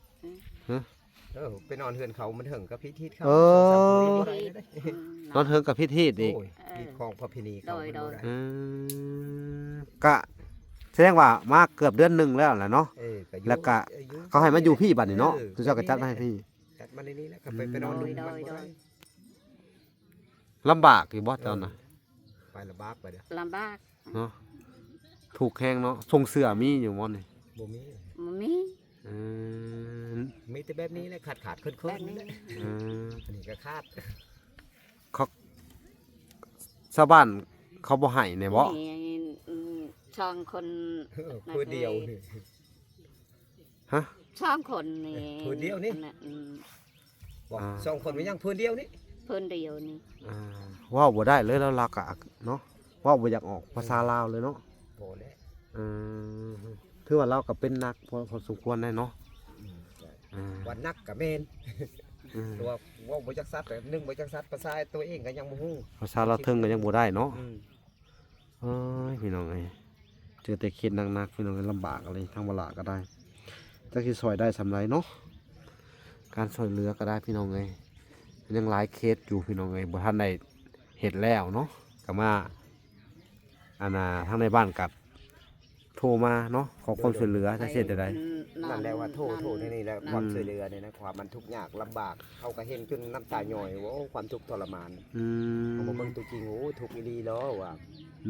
ไปนอนเฮือนเขามันถึงกับพิธีเขา เออ บ่ได้เลย นอนเทิงกับพิธีอีก โอ้ย เ ผิดของประเพณีเขา โดย อืมก็แสดงว่ามาเกือบเดือนหนึงแล้วแหละเนาะ อยู่ แล้วก็ อยู่ เขาให้มาอยู่พี่บัดนี้เนาะทุกเจ้าก็จัดมาให้พี่ จัดมาในนี้แล้วก็ไปนอนดูมันบ่ได้ ลำบากอยู่บ่เจ้าน่ะ ไปละบากไปเด้อ ลำบาก เนาะถูกแฮงเนาะส่งเสื้อมีอยู่บ่นี่ บ่มี มันมี อืม มีแต่แบบนี้แหละขาดๆเคลื่ แบ อน บ ๆ นี้ นี่แหละ อืม อันนี้ก็คาด เขาชาวบ้านเขาบ่ให้แน่บ่ นี่ช่องคน พื้นเดียวนี่ ฮะ ช่องคนนี่ พื้นเดียวนี่ บอก อ่า สองคนมันยังพื้นเดียวนี่ พื้นเดียวนี่ อ่าเว้าบ่ได้เลยแล้วลักอะเนาะเว้าบ่อยากออกภาษาลาวเลยเนาะ โหแล้ว อืมถือว่าเราก็เป็นนักพอสมควรได้เนาะ อืม วันนักกับเมน อืม ตัวว่าบ่จักซัดแต่นึ่งบ่จักซัดภาษาตัวเองก็ยังบ่ฮู้ ภาษาเราวเทิงก็ยังบ่ได้เนาะ อืม เอ้ยพี่น้องเอ้ยเจอแต่เคสหนักๆพี่น้องเอ้ยลำบากอะไรทางบ่ละก็ได้จักสิซอยได้สำไรเนาะการช่วยเหลือก็ได้พี่น้องเอ้ยยังหลายเคสอยู่พี่น้องเอ้ยบ่ทันได้เฮ็ดแล้วเนาะก็มาอันน่ะทางในบ้านกับโทรมาเนาะขอความช่วยเหลือจะเฮ็ดได้ นั่นแหละว่าโทษนี่แหละความช่วยเหลือเนี่ยนะความมันทุกข์ยากลำบากเขาก็เห็นจนน้ำตาหย่อยว่าโอ้ความทุกข์ทรมาน อืม เขาบอกเบิ่งตัวจริงโอ้ทุกข์อีหลีแล้วว่ะ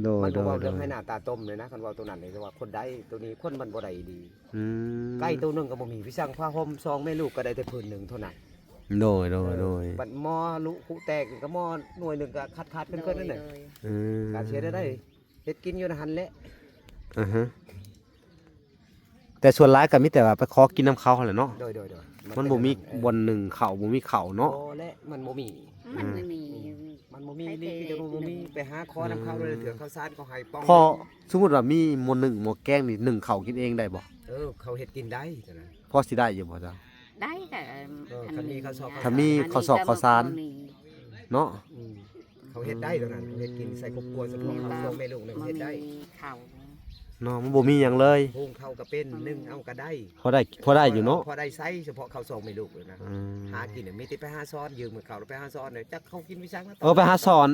โดย มัน โด บ่เว้าย โด เรื่อง ย ให้หน้าตาต้มเลยนะคันเว้าตัวนั้นเลยว่าคนใดตัวนี้คนมันบ่ได้ดี อืม ใกล้ตัวหนึงก็บ่มีพี่สั่งผ้าห่มซองแม่ลูกก็ได้แต่พื้นหนึงเท่านั้น โดยโดยโดย บัดหม้อลุคุแตกก็หม้อหน่วยหนึงก็ขาดๆเพิ่นๆนั่นน่ะ อืม การเสียได้เฮ็ดกินอยู่ในหันแหละ อือฮะแต่ส่วนร้ายก็มีแต่ว่าไปขอกินน้ำเขาหั่นแหละเนาะ โดยมันบ่มีบนหนึ่งเข่าบ่มีเข่าเนาะ โอ้และมันบ่มี มันไม่มี มันบ่มีนี่จะบ่มีไปหาคอน้ำข้าวเลยเถื่อข้าวสารก็ให้ป้อง พอสมมุติว่ามีหมวหนึ่งหมวแกงนี่หนึ่งเข่ากินเองได้บ่ เขาเฮ็ดกินได้จ้ะนะ พอสิได้อยู่บ่จ๊ะ ได้แต่ ถ้ามีข้าวซอก ถ้ามีข้าวซอกข้าวสาร เนาะ อืมเขาเฮ็ดได้ตอนนั้นเขาเฮ็ดกินใส่ครอบครัวเฉพาะข้าวซองแม่ลูกนึง มัน เฮ็ดได้ มีเข่า เนาะมันบ่มีหยังเลย หุงข้าวก็เป็นนึ่งเอาก็ได้ พอได้อยู่เนาะ พอได้ใช้เฉพาะข้าวซองแม่ลูกเลยนะ อืม หากินเนี่ยมีแต่ไปหาซ้อนยืมมือเขาแล้วไปหาซ้อนเนี่ยจักเขากินวิซังนะ ไปหาสอน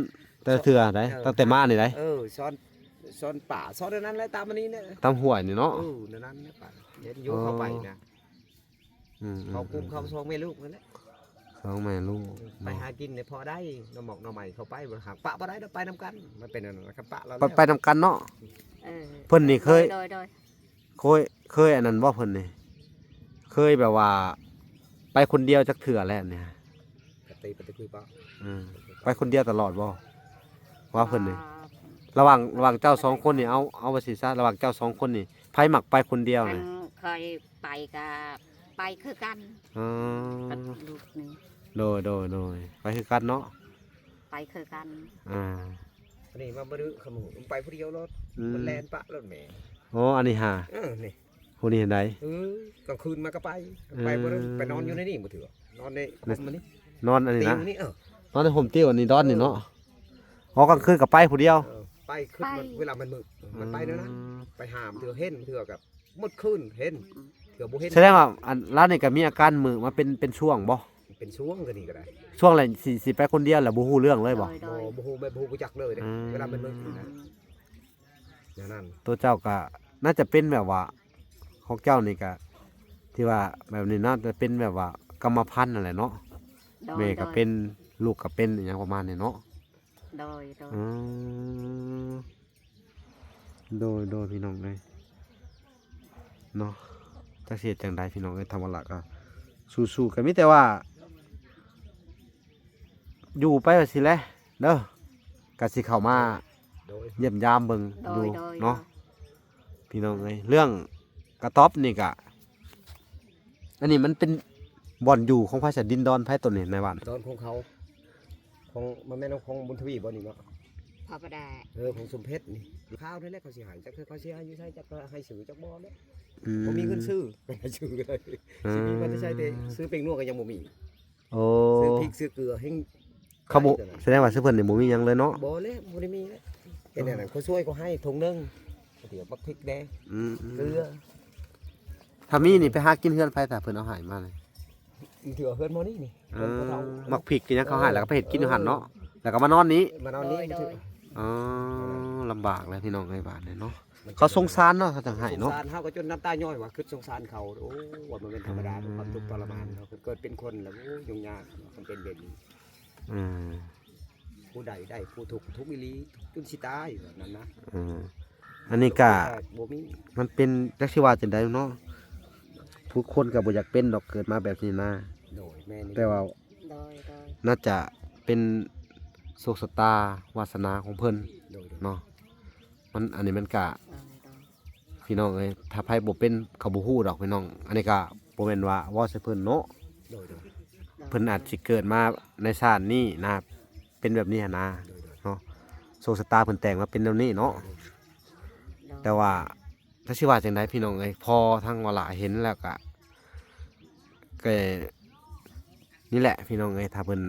แต่เถื่อได้ตั้งแต่มานี่ได้ ซ้อนป่าซ้อนนั้นแหละตามอันนี้เนี่ย ตามห้วยนี่เนาะ นั่นนะป่าเห็นอยู่เข้าไปนะ อืม เขากุมเขาซองแม่ลูกนั่นแหละ สองแม่ลูก ไปหากินเนี่ยพอได้หน่อหมอกหน่อใหม่เขาไปบ่หาปะบ่ได้เราไปนำกันมันเป็นอะไรนะครับปะเรา ไปนำกันเนาะ เออ เพิ่นนี่เคย โดย เคยอันนั้นบ่เพิ่นนี่เคยแบบว่า ไปคนเดียวจักเถื่อแล้วเนี่ย ปฏิคุยปะ อืมไปคนเดียวตลอดบ่ว่าเพิ่นนี่ระหว่างเจ้าสองคนนี่เอาว่าสิซะระหว่างเจ้าสองคนนี่ไผมักไปคนเดียว อัน นี่ เคยไปกับไปคือกัน อ๋อ กับลูกนี่ โดยไปคือกันเนาะ ไปคือกัน อ่า อันนี้มาบ่ดื้อขโมยไปผู้เดียวรถ อืม มันแลนปะรถแหม่ อ๋ออันนี้หา นี่ ผู้นี้เห็นได กลางคืนมาก็ไปไปบ่ได้ไปนอนอยู่ในนี่บ่ถือนอนในมันนี่ นอนอันนี้ ตี นะ มันนี่ นอนในห่มติ้วอันนี้ดอนนี่เนาะอ๋อกลางคืนก็ไปผู้เดียว ไปขึ้นเวลามันมืดมันไปแล้วนะไปหามเถื่อเห็นเถื่อกับหมดคืนเห็นเถื่อบ่เห็น แสดงว่าอันร้านนี่ก็มีอาการมือมาเป็นช่วงบ่ เป็นช่วงก็นี่ก็ได้ ช่วงอะไรสิไปคนเดียวแล้วบ่ฮู้เรื่องเลยบ่ โดย บ่ฮู้บ่ฮู้จักเลยเวลามันมืดนะอย่างนั้น ตัวเจ้าก็น่าจะเป็นแบบว่าของเจ้านี่ก็ที่ว่าแบบนี้น่าจะเป็นแบบว่ากรรมพันธุ์นั่นแหละเนาะ โดย แม่ก็เป็นลูกก็เป็นอหย่างประมาณนี้เนาะ โดย อืมโดยพี่น้องเลยเนาะจักสิเฮ็ดจังไดพี่น้องเอ้ยทำเอาละก็สู้ๆก็มีแต่ว่า อยู่ไปว่าสิแหละเด้อก็สิเข้ามา โดย เยี่ยมยามเบิ่ง โด ดู ยโดย เนาะพี่น้องเอ้ยเรื่องกระต๊อบนี่ก็อันนี้มันเป็นบ่อนอยู่ของพระชดินดอนไผต้นนี่ในบ้าน ตอนของเขาของมันแม่นของบุญทวีบ่นี่เนาะ พอประดา ของสมเพชรนี่ข้าวนี่แหละเขาสิหายจักเขาสิหายอยู่ใช่จักให้ซื้อจักบ่เด้ อื บ่มีเงินซื้อไปหาซื้อก็ได้สิมีมันจะใช้แต่ซื้อเป็งนัวก็ยังบ่มี โอ้ ซื้อพริกซื้อเกลือให้ เขาบ่แสดงว่าซื้อเพิ่นนี่บ่มีหยังเลยเนาะ บ่เลยบ่ได้มีเลยเห็นนั่นเขาช่วยเขาให้ถุงนึงเดี๋ยวบักพริกแดง อืม เกลือ ถ้ามีนี่ไปหากินเฮือนไผแต่เพิ่นเอาใหายมาเลย เถื่อเฮือนหมอนี่นี่ มักพริกกินหยังเขาใหายแล้วก็ไปเฮ็ดกินอยู่หั่นเนาะ แล้วก็มานอนนี้ มานอนนี้ โดย อ๋อลำบากแล้วพี่น้องไอ้บ้านเนี่ยเนาะเขาสงสารเนาะเขาจังให้ สง เนาะ สารเฮาก็จนน้ำตาย่อยว่าคือสงสารเขาโอ้ว่ามันเป็นธรรมดาของความทุกข์ทรมานเขาเกิดเป็นคนแล้วโอ้ยุ่งยากมันเป็นแบบนี้ อืม ผู้ใดได้ผู้ถูกทุกข์อีหลีจนสิตายแบบนั้นนะ อืมอันนี้ก็ บ่มี มันเป็นจักสิว่าจังได๋เนาะทุกคนก็บ่อยากเป็นดอกเกิดมาแบบนี้นะ โดยแม่นี่ แต่ว่า โดย น่าจะเป็นโชคชะตาวาสนาของเพิ่น โดย เนาะมันอันนี้มันก็ โดย พี่น้องเอ้ยถ้าไผบ่เป็นเขาบ่ฮู้ดอกพี่น้อง อันนี้ก็บ่แม่นว่าเว้าใส่เพิ่นเนาะ โดย เพิ่นอาจสิเกิดมาในชาตินี้นะเป็นแบบนี้หั้นนะเนาะโชคชะตาเพิ่นแต่งมาเป็นแบบนี้เนาะแต่ว่าถ้าสิว่าจังไดพี่น้องเอ้ยพอทางวลาเห็นแล้วก็นี่แหละพี่น้องเอ้ยถ้าเพิ่น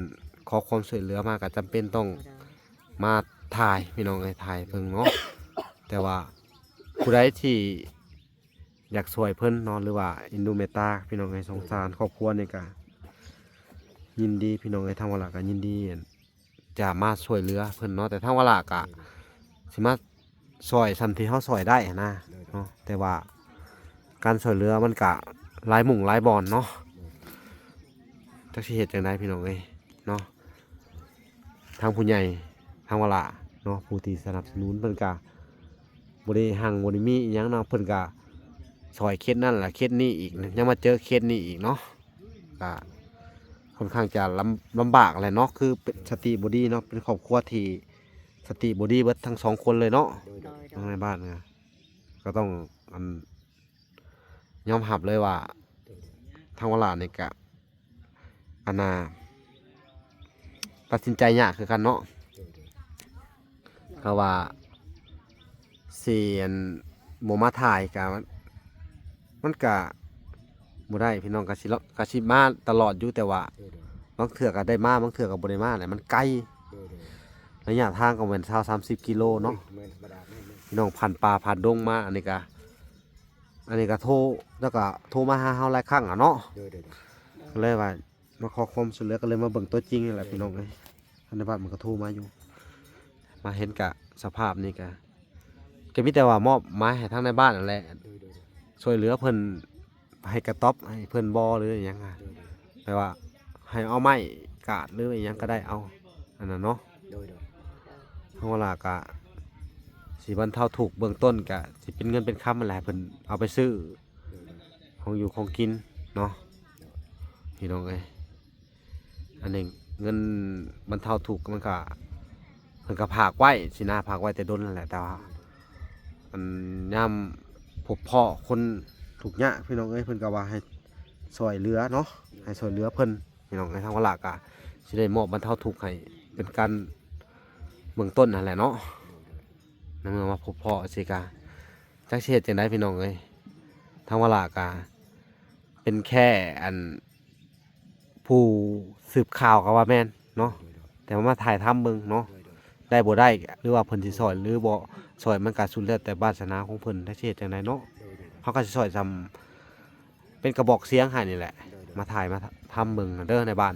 ขอความช่วยเหลือมาก็จำเป็นต้องมาถ่ายพี่น้องเอ้ยถ่ายเพิ่นเนาะแต่ว่าผู้ใดที่อยากช่วยเพิ่นเนาะหรือว่าอินดูเมตตาพี่น้องเอ้ยสงสารครอบครัวนี่ก็ยินดีพี่น้องเอ้ยทางวลาก็ยินดีจะมาช่วยเหลือเพิ่นเนาะแต่ทางวลาก็สิมาช่วยซ้ํที่เฮาช่วยได้หั้นนะเนาะแต่ว่าการช่วยเหลือมันก็หลายหมุ่งหลายบอนเนาะจักสิเฮ็ดจังไดพี่น้องเอ้ยเนาะทางผู้ใหญ่ทางวลาเนาะผู้ที่สนับสนุนเพิ่นก็บ่ได้หังบ่ได้มีอิหยังเนาะเพิ่นก็ช่วยเคสนั่นล่ะเคสนี้อีกยังมาเจอเคสนี้อีกเนาะก็ค่อนข้างจะลำบากแหละเนาะคือเป็นสติบ่ดีเนาะเป็นครอบครัวที่สติบ่ดีเบิดทั้งสองคนเลยเนาะ โดย ในบ้านก็ต้องยอมรับเลยว่าทางวลาเนี่ยก็อันน่ะตัดสินใจยากคือกันเนาะก็ว่าเสียนโมมาถ่ายกะมันกะบ่ได้พี่น้องกะสิมาตลอดอยู่แต่ว่าบางเทื่อก็ได้มาบางเทื่อก็บ่ได้มาแหละมันไกลระยะทางก็เหมือน20-30 กิโลเนาะ พี่น้องผ่านป่าผ่านดงมาอันนี้ก็โทรแล้วก็โทรมาหาเฮาหลายครั้งอ่ะเนาะก็เลยว่ามาขอความช่วยเหลือก็เลยมาเบิ่งตัวจริงนี่แหละพี่น้องเอ้ยท่านในบ้านมันก็โทรมาอยู่มาเห็นกะสภาพนี่ก็มีแต่ว่ามอบไม้ให้ทางในบ้านนั่นแหละช่วยเหลือเพิ่นให้กระต๊อบให้เพิ่นบ่หรืออหยังอ่ะแปลว่าให้เอาไม้กาดหรืออหยังก็ได้เอาอันนั้นเนาะเฮาล่ะก็สิบรรเทาทุกข์เบื้องต้นก็สิเป็นเงินเป็นคำนั่นแหละเพิ่นเอาไปซื้อของอยู่ของกินเนาะพี่น้องเอ้ยอันนี้เงินบรรเทาทุกข์มันก็เพิ่นก็ฝากไว้สินะฝากไว้แต่ดนนั่นแหละแต่ว่ามันยามพบพ่อคนทุกข์ยากพี่น้องเอ้ยเพิ่นก็ว่าให้ช่วยเหลือเนาะให้ช่วยเหลือเพิ่นพี่น้องเอ้ยทางวลาก็สิได้มอบบรรเทาทุกข์ให้เป็นการเบื้องต้นนั่นแหละเนาะเมื่อมาพบพ่อสิกาจักเฮ็ดจังได๋พี่น้องเอ้ยทางวลากาเป็นแค่อันผู้สืบข่าวก็ว่าแม่นเนาะแต่ว่ามาถ่ายทำเบิ่งเนาะได้บ่ได้หรือว่าเพิ่นสิสอนหรือบ่สอนมันก็สุดแล้วแต่วาสนาของเพิ่นจักเฮ็ดจังไดเนาะเฮาก็สิสอนซ้ำเป็นกระบอกเสียงให้นี่แหละมาถ่ายมาทำเบิ่งเด้อในบ้าน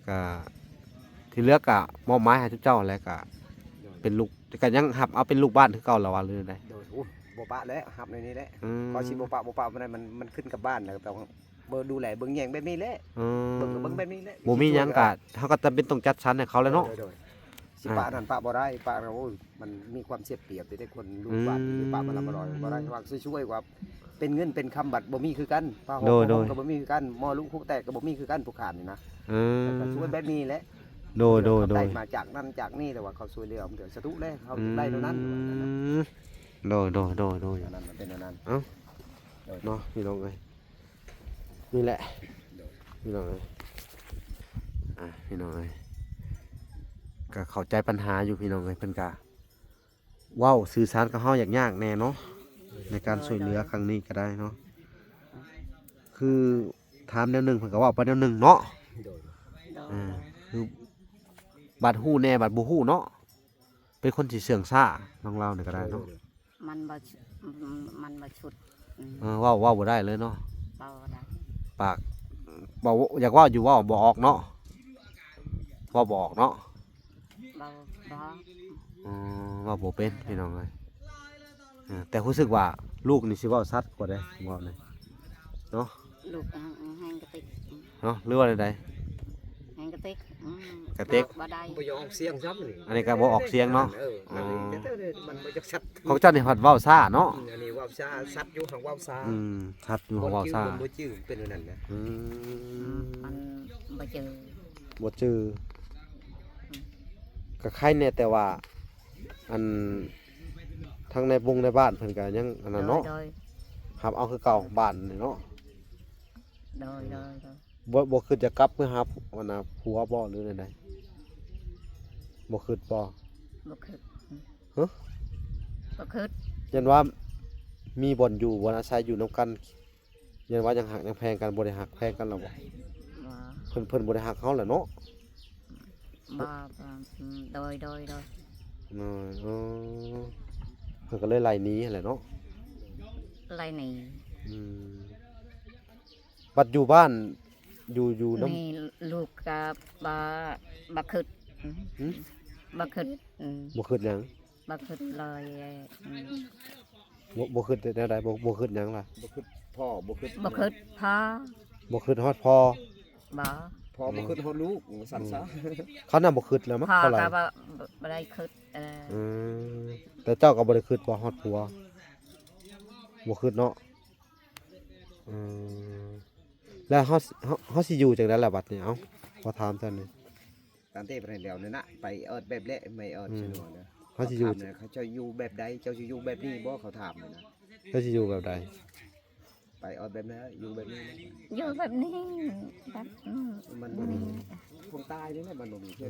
ก็ที่เหลือก็มอบหมายให้ทุกเจ้าแล้วก็เป็นลูกก็ยังหับเอาเป็นลูกบ้านคือเก่าแล้วว่าหรือได โดยบ่ปะแล้วหับในนี้แหละ อืม พอสิบ่ปะบ่ได้มันขึ้นกับบ้านแล้วต้องดูแลเบิ่งแยงแบบนี้แหละ อื เบิ่ง ม ก็เบิ่งแบบนี้แหละ บ่มีหยังก็เฮาก็จำเป็นต้องจัดสรรให้เขาแล้วเนาะ โดยสิปะนั่นปะบ่ได้ปะเราโอ้ยมันมีความเสียเปรียบที่ได้คนลูกบ้านหรือปะมันละบ่ได้บ่ได้ว่าช่วยว่าเป็นเงินเป็นคำบัตรบ่มีคือกันผ้าห่มก็บ่มีคือกันหม้อลูกคุกแตกก็บ่มีคือกันผู้ขาดนี่นะ อืม ก็ช่วยแบบนี้แหละ โดย ได้มาจากนั่นจากนี่แต่ว่าเขาช่วยเหลือมันเดือดสะทุแล้วเขาได้เท่านั้น โดย อันนั้นมันเป็นอันนั้น เนาะพี่น้องเอ้ยนี่แหละพี่น้องเอ้ยพี่น้องเอ้ยก็เข้าใจปัญหาอยู่พี่น้องเอ้ยเพิ่นก็เว้าสื่อสารกับเฮาอยากแน่เนาะในการช่วยเหลือครั้งนี้ก็ได้เนาะคือถามแนวหนึงเพิ่นก็เว้าไปแนวหนึงเนาะ โดย คือบัดฮู้แน่บัดบ่ฮู้เนาะเป็นคนที่เสื่องซ่าน้องเราเนี่ยก็ได้เนาะ มันบ่ชุด เว้าบ่ได้เลยเนาะ เบาได้ ปากบอกอยากเว่าอยู่เว่าบ่ออกเนาะ ว่าบอกเนาะ บ่บ่ ว่าบ่เป็นพี่น้องเอ้ยแต่รู้สึกว่าลูกนี่สิเว้าชัดกว่าได้เว้าเลยเนาะ ลูกแห้งกระติก เนาะหรือว่าใด แห้งกระติก กระติก บ่ได้ บ่ยอมออกเสียงซ้ำนี่ อันนี้ก็บ่ออกเสียงเนาะ นั่นนี่แต่มันบ่จักชัด ของเจ้านี่พัดเว้าซ่าเนาะ อันนี้ว่าวซ่าชัดอยู่ของว่าวซ่า ชัดอยู่ของเว้าซ่า บ่จื้อเป็นอันนั้นนะ มันบ่เจอ บ่จื้อก็ใครแน่แต่ว่าอันทั้งในวงในบ้านเพิ่นก็ยังอันนั้นเนาะ โดย ครับเอาคือเก่าบ้านนี่เนาะ โดย บ่คิดจะกลับเพื่อหาอันน่ะผัวบ่หรือใดๆบ่คิดบ่ บ่คิด ฮะ บ่คิด ยันว่ามีบ่อนอยู่บ่อนอาศัยอยู่นํกันยันว่ายังหักยังแพงกันบ่ได้หักแพงกันหรอกบ่ บ่ เพิ่นบ่ได้หักเฮาแหละเนาะ บ่โดย เพิ่นก็เลยไล่หนีแหละเนาะ ไรนี่ บัดอยู่บ้านอยู่นำ นี่ลูกก็บ่คิดบ่คิด บ่คิดหยัง บ่คิดเลย บ่คิดแนวใดบ่คิดหยังล่ะ บ่คือพ่อบ่คือ บ่คิดพอ บ่คิดฮอดพ่อ บ่ พ่อบ่คือฮอดลูกสั่นซะ เขาน่ะบ่คิดแล้วมั้ง พอ เท่าไหร่ ก็บ่ได้คิดแต่เจ้าก็บ่ได้คิดว่าฮอดผัวบ่คิดเนาะแล้วเฮาสิอยู่จังได๋ล่ะบัดนี้เอ้าขอถามซั่นนี่ ตามเต้ไปแล้วนั่นน่ะไปเอิดแบบเละไม่เอิดชะนวนนะ เฮาสิอยู่ เขาจะอยู่แบบใดเจ้าสิอยู่แบบนี้บ่เขาถามเลยนะ เฮาสิอยู่แบบใด ไปเอิดแบบนั้นอยู่แบบนี้นะ อยู่แบบนี้แบบ มันบ่มีคนตายนี่แหละมันบ่มีเพิ่น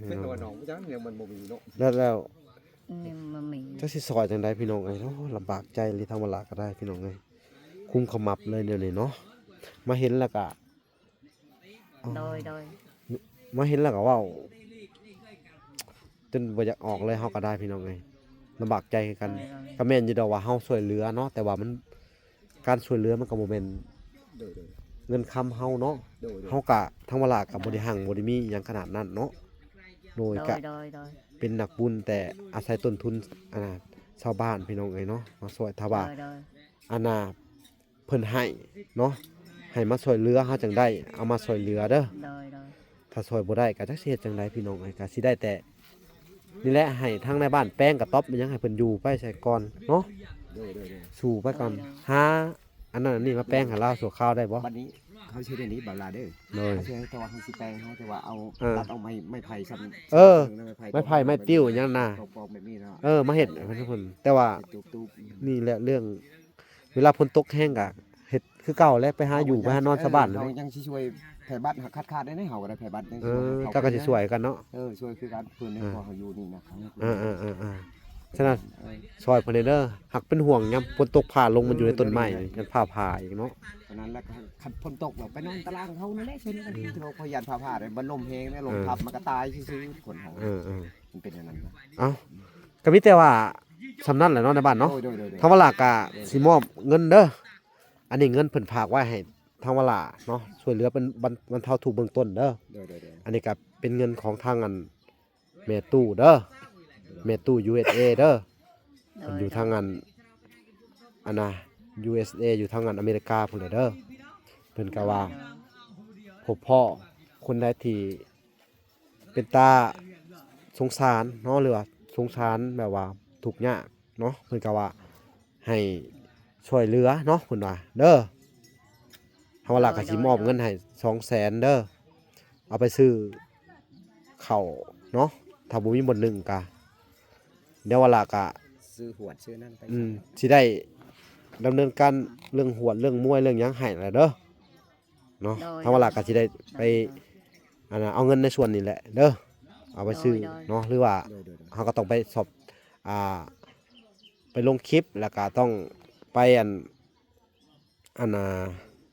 เป็นตัวน้องจังเนี่ยมันบ่มีเนาะ แล้ว นี่มันมี จักสิซอยจังไดพี่น้องเอ้ยเนาะลำบากใจหรือทางเวลาก็ได้พี่น้องเอ้ยคุ้มขมับเลยเดี๋ยวนี้เนาะมาเห็นแล้วก็อ๋อ โดย มาเห็นแล้วก็เว้าจนบ่อยากออกเลยเฮาก็ได้พี่น้องเอ้ยลำบากใจคือกันก็แม่นอยู่ดอกว่าเฮาช่วยเหลือเนาะแต่ว่ามันการช่วยเหลือมันก็บ่แม่น โดย เงินคำเฮาเนาะ โดย เฮาก็ทั้งเวลาก็บ่ได้หั่งบ่ได้มีหยังขนาดนั้นเนาะโดยก็ โดย เป็นนักบุญแต่อาศัยต้นทุนชาวบ้านพี่น้องเอ้ยเนาะมาช่วยถ้าว่าอาณาเพิ่นให้เนาะให้มาช่วยเหลือเฮาจังได้เอามาช่วยเหลือเด้อ โดย ถ้าช่วยบ่ได้ก็จักสิเฮ็ดจังไดพี่น้องเอ้ยก็สิได้แต่นี่แหละให้ทางในบ้านแป้งกับต๊อบมันยังให้เพิ่นอยู่ไปใส่ก่อนเนาะสู่ไปก่อนหาอันนั้นอันนี้มาแป้งให้เราสู่ข้าวได้บ่ บัดนี้เขาสิได้นี้บ่ลาเด้อ เลย เขาสิให้ตัวเขาสิแปลงเขาแต่ว่าเอาตัดเอาไม้ไผ่ซ้ำ เออ ไม้ไผ่ไม้ติ้วหยังน่ะ ปอกแบบนี้เนาะ มาเฮ็ดให้เพิ่นแต่ว่า ตุ๊บ นี่แหละเรื่องเวลาฝนตกแห้งก็เฮ็ดคือเก่าแหล้วไปหาอยู่ไปหานอนสบานเล เรา ย ยังสิช่วยแผ่บัตรขาดได้ในเฮาก็ได้แผ่บัตร เจ้าก็สิสวยกันเนาะ ช่วยคือการเพิ่นให้พอเขาอยู่นี่นะ ฉะนั้นซอยเพิ่นเด้อหักเป็นห่วงยามฝนตกผ่าลงมันอยู่ในต้นไม้ยันผ่าอีกเนาะ ฉะนั้นแล้วคันฝนตกเราไปนอนตารางเขานั่นแหละเช่นกันที่เราพยานผ่าได้บ่ลมแฮงได้ลมทับมันก็ตายซื่อๆคนเฮามันเป็นอย่างนั้นนะ เอ้าก็มีแต่ว่าสำนั้นแหละเนาะในบ้านเนาะ โดย ทางวลากะสิมอบเงินเด้ออันนี้เงินเพิ่นฝากไว้ให้ทางวลาเนาะช่วยเหลือเป็นบรรเทาทุกข์เบื้องต้นเด้ออันนี้ก็เป็นเงินของทางอันแม่ตู้เด้อแม่ตู้ USA เด้อเพิ่นอยู่ทางอันน่ะ USA อยู่ทางอเมริกาพุ่นแหละเด้อเพิ่นก็ว่าพบพ่อคนใดที่เป็นตาสงสารเนาะหรือว่าสงสารแบบว่าทุกข์ยากเนาะเพิ่นก็ว่าให้ช่วยเหลือเนาะเพิ่นว่าเด้อเฮาว่าก็สิมอบเงินให้ 200,000 เด้อเอาไปซื้อข้าวเนาะถ้าบ่มีบ่นึงก็เดี๋ยวว่าล่ะก็ ซื้อหวดซื้อนั่นไป สิได้ดำเนินการเรื่องหวดเรื่องมวยเรื่องหยังให้แหละเด้อเนาะเฮาว่าล่ะก็สิได้ไปเอาเงินในส่วนนี้แหละเด้อเอาไปซื้อเนาะหรือว่าเฮาก็ต้องไปสอบไปลงคลิปแล้วก็ต้องไป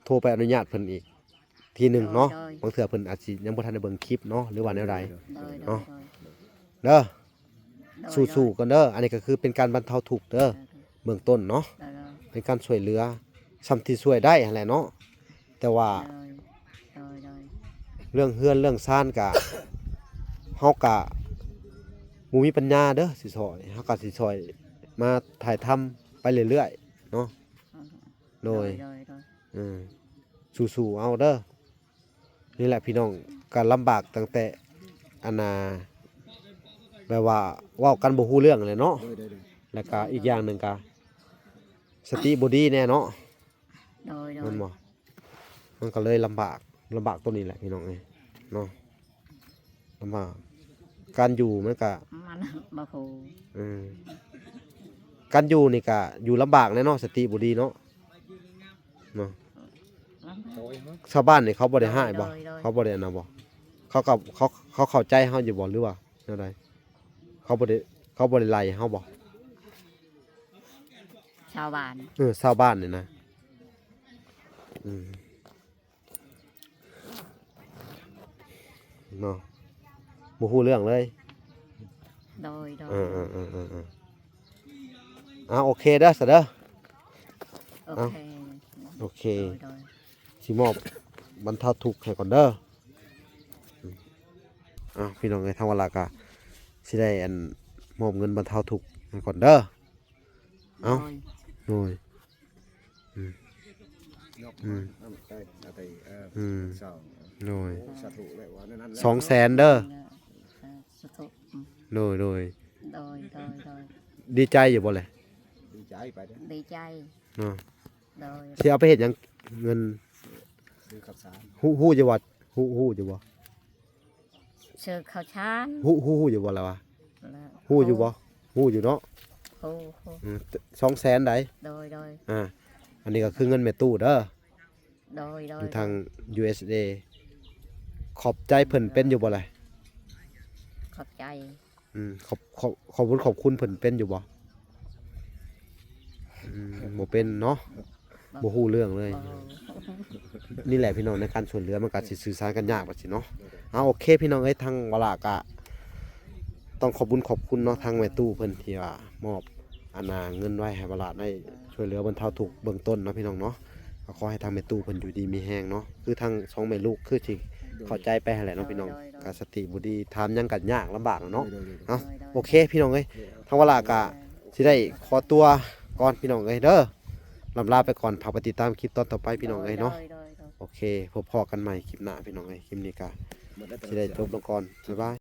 โทรไปอนุญาตเพิ่นอีกทีหนึงเนาะบางเทื่อเพิ่นอาจสิยังบ่ทันได้เบิ่งคลิปเนาะหรือว่าแนวใดเนาะเด้อสู้ๆกันเด้ออันนี้ก็คือเป็นการบรรเทาทุกข์เด้อเบื้องต้นเนาะเป็นการช่วยเหลือซ้ำที่ช่วยได้หั่นแหละเนาะแต่ว่า เรื่องเฮือนเรื่องซ่านกะ เฮากะบ่มีปัญญาเด้อสิซอยเฮาก็สิซอยมาถ่ายทำไปเรื่อยๆเนาะโดย โดย อืมสู้ๆเอาเด้อนี่แหละพี่น้องก็ลำบากตั้งแต่อันน่ะแบบว่าเว้ากันบ่ฮู้เรื่องเลยเนาะ โดย แล้วก็อีกอย่างหนึงก็สติบ่ดีแน่เนาะ โดย มันบ่มันก็เลยลำบากตัวนี้แหละพี่น้องเอ้ยเนาะลำบากการอยู่มันก็ มันบ่ฮู้ อืมการอยู่นี่ก็อยู่ลำบากแน่เนาะสติบ่ดีเนาะเนาะชาวบ้านนี่เขาบ่ได้ให้บ่เขาบ่ได้อันนะบ่เขาก็เขาเข้าใจเฮาอยู่บ่หรือว่าแนวใดเขาบ่ได้ไล่เฮาบ่ ชาวบ้าน ชาวบ้านนี่นะอืมเนาะบ่ฮู้เรื่องเลย โดย เออโอเคเด้อซะเด้อ โอเค โอเค โดย สิมอบบรรเทาทุกข์ให้ก่อนเด้อพี่น้องเอ้ยทางเวลากะสิได้อันมอบเงินบรรเทาทุกข์ให้ก่อนเด้อ โดย โอ้ย ยกมาน้ำใจเอาไปเศร้า โอ้ย สาธุเลยว่านั่น 200,000เด้อ สธุ โดย โดย ดีใจอยู่บ่แหละ ดีใจไปเด้อ ดีใจ เนาะ โดย สิเอาไปเฮ็ดหยังเงิน ซื้อข้าวสาร ฮู้อยู่บ่ฮู้อยู่บ่ เชิญข้าวชาน ฮู้อยู่บ่ล่ะวะ แล้ว ฮู้อยู่บ่ฮู้อยู่เนาะ ฮู้ 200,000ได้ โดย อันนี้ก็คือเงินแม่ตู้เด้อ โดย อยู่ทาง USA ขอบใจเพิ่นเป็นอยู่บ่ล่ะ ขอบใจ ขอบคุณเพิ่นเป็นอยู่บ่บ่เป็นเนาะบ่ฮู้เรื่องเลย บ่ฮู้ นี่แหละพี่น้องในการช่วยเหลือมันก็สิสื่อสารกันยากว่าสิเนาะโอเคพี่น้องเอ้ยทางวลากะต้องขอบคุณเนาะทางแม่ตู้เพิ่นที่ว่ามอบอันน่ะเงินไว้ให้วลาได้ช่วยเหลือบรรเทาทุกข์เบื้องต้นเนาะพี่น้องเนาะก็ขอให้ทางแม่ตู้เพิ่นอยู่ดีมีแฮงเนาะคือทางสองแม่ลูกคือสิเข้าใจไปหั่นแหละเนาะพี่น้องก็สติบ่ดีถามหยังกันยากลำบากเนาะ เอาโอเคพี่น้องเอ้ยทางเวลากะสิได้ขอตัวก่อนพี่น้องเอ้ยเด้อลำลาไปก่อนพาไปติดตามคลิปตอนต่อไปพี่น้องเอ้ยเนาะโอเคพบพอกันใหม่คลิปหน้าพี่น้องเอ้ยคลิปนี้กะสิได้จบลงก่อนบ๊ายบาย